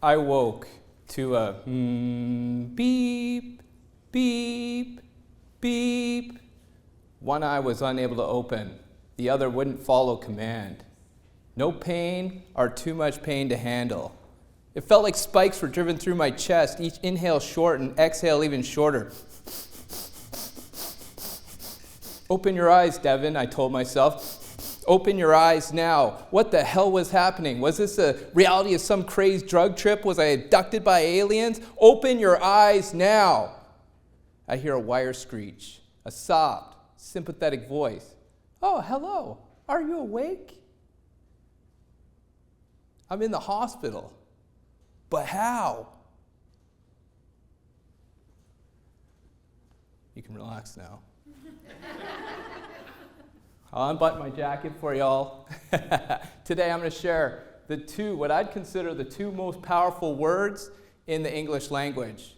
I woke to a beep, beep, beep. One eye was unable to open. The other wouldn't follow command. No pain or too much pain to handle. It felt like spikes were driven through my chest, each inhale short and exhale even shorter. Open your eyes, Devin, I told myself. Open your eyes now. What the hell was happening? Was this a reality of some crazed drug trip? Was I abducted by aliens? Open your eyes now. I hear a wire screech, a soft, sympathetic voice. Oh, hello. Are you awake? I'm in the hospital. But how? You can relax now. I'll unbutton my jacket for y'all. Today I'm going to share what I'd consider the two most powerful words in the English language.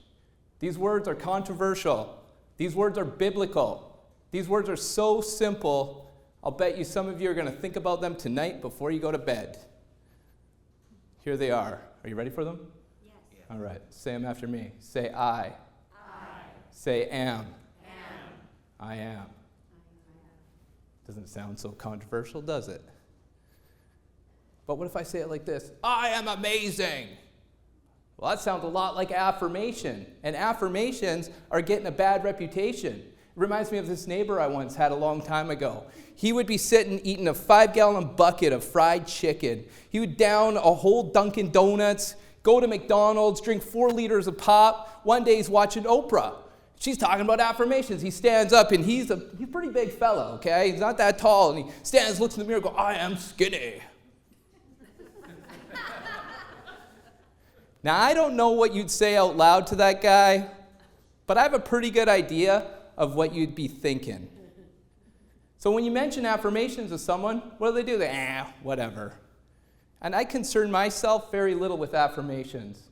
These words are controversial. These words are biblical. These words are so simple, I'll bet you some of you are going to think about them tonight before you go to bed. Here they are. Are you ready for them? Yes. All right. Say them after me. Say I. Say am. I am. Doesn't sound so controversial, does it? But what if I say it like this? I am amazing. Well, that sounds a lot like affirmation. And affirmations are getting a bad reputation. It reminds me of this neighbor I once had a long time ago. He would be sitting eating a 5-gallon bucket of fried chicken. He would down a whole Dunkin' Donuts, go to McDonald's, drink 4 liters of pop. One day he's watching Oprah. She's talking about affirmations. He stands up, and he's a pretty big fellow, okay? He's not that tall, and he stands, looks in the mirror, and goes, I am skinny. Now, I don't know what you'd say out loud to that guy, but I have a pretty good idea of what you'd be thinking. So when you mention affirmations to someone, what do? They whatever. And I concern myself very little with affirmations.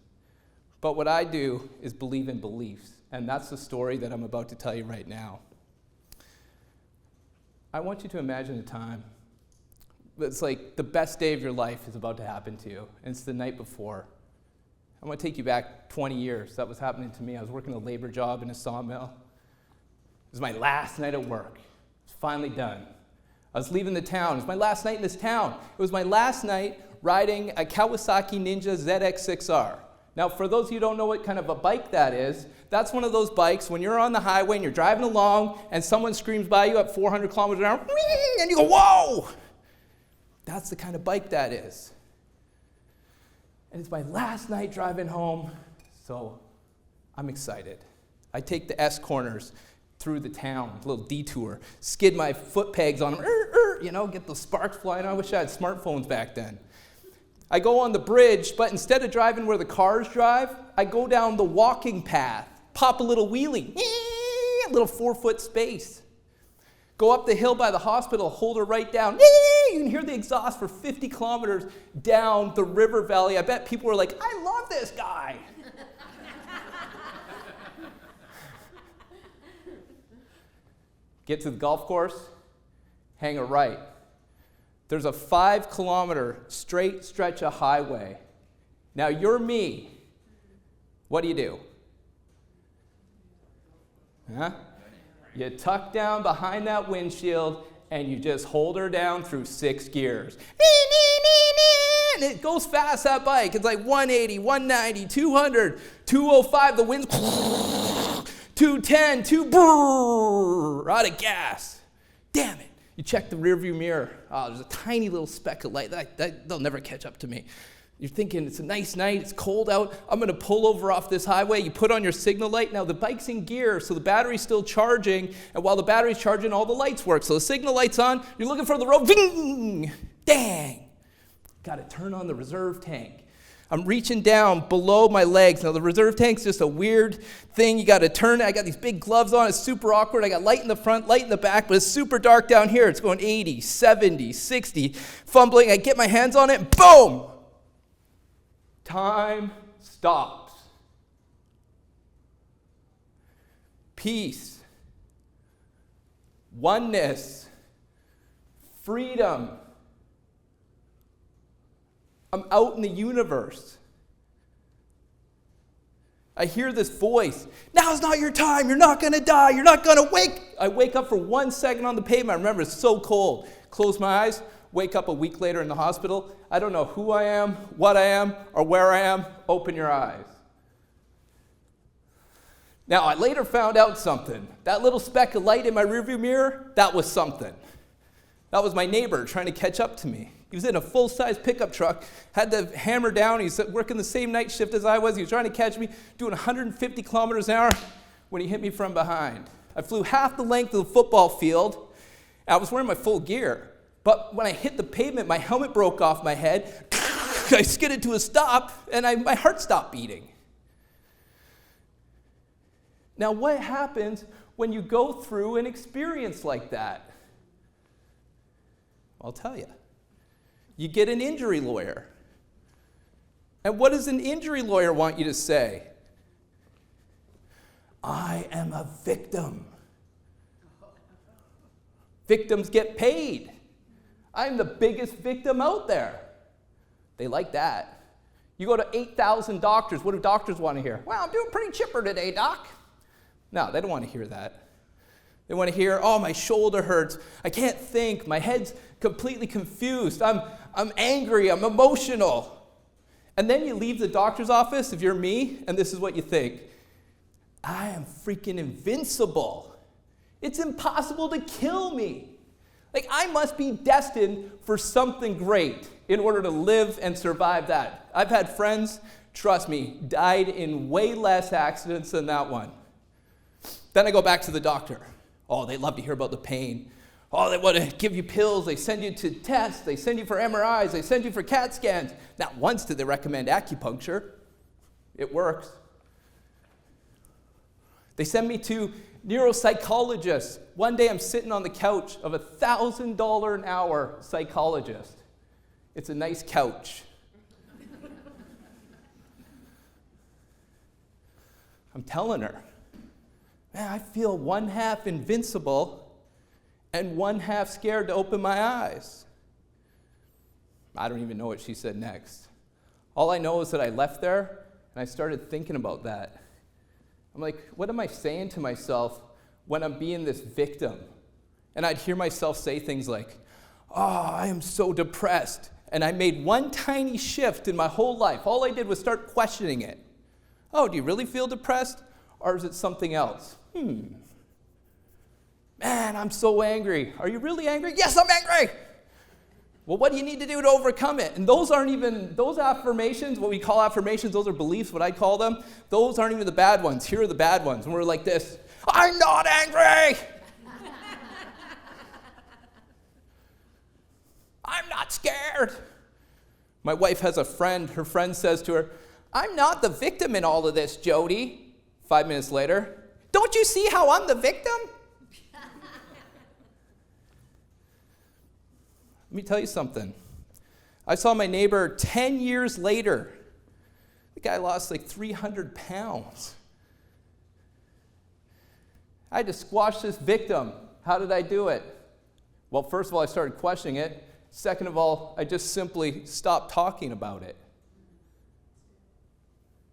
But what I do is believe in beliefs. And that's the story that I'm about to tell you right now. I want you to imagine a time. It's like the best day of your life is about to happen to you. And it's the night before. I'm going to take you back 20 years. That was happening to me. I was working a labor job in a sawmill. It was my last night at work. It was finally done. I was leaving the town. It was my last night in this town. It was my last night riding a Kawasaki Ninja ZX6R. Now, for those of you who don't know what kind of a bike that is, that's one of those bikes when you're on the highway and you're driving along and someone screams by you at 400 kilometers an hour, and you go, whoa! That's the kind of bike that is. And it's my last night driving home, so I'm excited. I take the S corners through the town, a little detour, skid my foot pegs on them, get those sparks flying. I wish I had smartphones back then. I go on the bridge, but instead of driving where the cars drive, I go down the walking path, pop a little wheelie, a little 4-foot space. Go up the hill by the hospital, hold her right down. You can hear the exhaust for 50 kilometers down the river valley. I bet people were like, I love this guy. Get to the golf course, hang a right. There's a 5-kilometer straight stretch of highway. Now, you're me. What do? Huh? You tuck down behind that windshield, and you just hold her down through 6 gears. And it goes fast, that bike. It's like 180, 190, 200, 205. The wind's 210, out of gas. Damn it. You check the rearview mirror. Oh, there's a tiny little speck of light. They'll never catch up to me. You're thinking, it's a nice night, it's cold out, I'm going to pull over off this highway. You put on your signal light. Now, the bike's in gear, so the battery's still charging, and while the battery's charging, all the lights work. So the signal light's on, you're looking for the road, ving! Dang! Got to turn on the reserve tank. I'm reaching down below my legs. Now, the reserve tank's just a weird thing. You got to turn it. I got these big gloves on. It's super awkward. I got light in the front, light in the back, but it's super dark down here. It's going 80, 70, 60, fumbling. I get my hands on it, and boom! Time stops. Peace. Oneness. Freedom. I'm out in the universe. I hear this voice. Now's not your time. You're not going to die. You're not going to wake. I wake up for 1 second on the pavement. I remember it's so cold. Close my eyes. Wake up a week later in the hospital. I don't know who I am, what I am, or where I am. Open your eyes. Now, I later found out something. That little speck of light in my rearview mirror, that was something. That was my neighbor trying to catch up to me. He was in a full-size pickup truck, had the hammer down. He's working the same night shift as I was. He was trying to catch me, doing 150 kilometers an hour when he hit me from behind. I flew half the length of the football field. I was wearing my full gear. But when I hit the pavement, my helmet broke off my head. I skidded to a stop, and my heart stopped beating. Now, what happens when you go through an experience like that? I'll tell you. You get an injury lawyer. And what does an injury lawyer want you to say? I am a victim. Victims get paid. I'm the biggest victim out there. They like that. You go to 8,000 doctors. What do doctors want to hear? Well, I'm doing pretty chipper today, doc. No, they don't want to hear that. They want to hear, oh, my shoulder hurts. I can't think. My head's completely confused. I'm angry. I'm emotional. And then you leave the doctor's office, if you're me, and this is what you think. I am freaking invincible. It's impossible to kill me. Like, I must be destined for something great in order to live and survive that. I've had friends, trust me, died in way less accidents than that one. Then I go back to the doctor. Oh, they love to hear about the pain. Oh, they want to give you pills. They send you to tests. They send you for MRIs. They send you for CAT scans. Not once did they recommend acupuncture. It works. They send me to neuropsychologists. One day I'm sitting on the couch of a $1,000 an hour psychologist. It's a nice couch. I'm telling her, man, I feel one half invincible and one half scared to open my eyes. I don't even know what she said next. All I know is that I left there and I started thinking about that. I'm like, what am I saying to myself when I'm being this victim? And I'd hear myself say things like, oh, I am so depressed. And I made one tiny shift in my whole life. All I did was start questioning it. Oh, do you really feel depressed? Or is it something else? Man, I'm so angry. Are you really angry? Yes, I'm angry. Well, what do you need to do to overcome it? And those aren't even, those affirmations, what we call affirmations, those are beliefs, what I call them. Those aren't even the bad ones. Here are the bad ones. And we're like this, I'm not angry. I'm not scared. My wife has a friend. Her friend says to her, I'm not the victim in all of this, Jody. 5 minutes later, don't you see how I'm the victim? Let me tell you something. I saw my neighbor 10 years later. The guy lost like 300 pounds. I had to squash this victim. How did I do it? Well, first of all, I started questioning it. Second of all, I just simply stopped talking about it.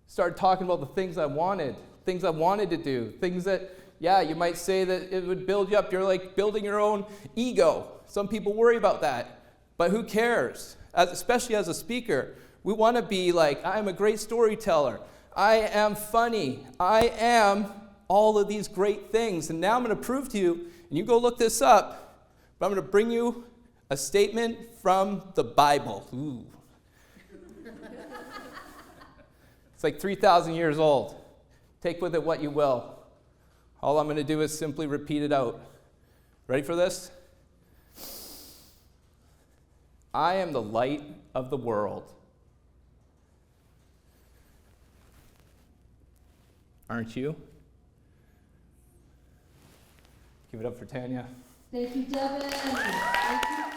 Started talking about the things I wanted to do, things that, yeah, you might say that it would build you up. You're like building your own ego. Some people worry about that, but who cares? Especially as a speaker, we want to be like, I'm a great storyteller. I am funny. I am all of these great things. And now I'm going to prove to you, and you go look this up, but I'm going to bring you a statement from the Bible. Ooh. It's like 3,000 years old. Take with it what you will. All I'm going to do is simply repeat it out. Ready for this? I am the light of the world. Aren't you? Give it up for Tanya. Thank you, Devin. Thank you.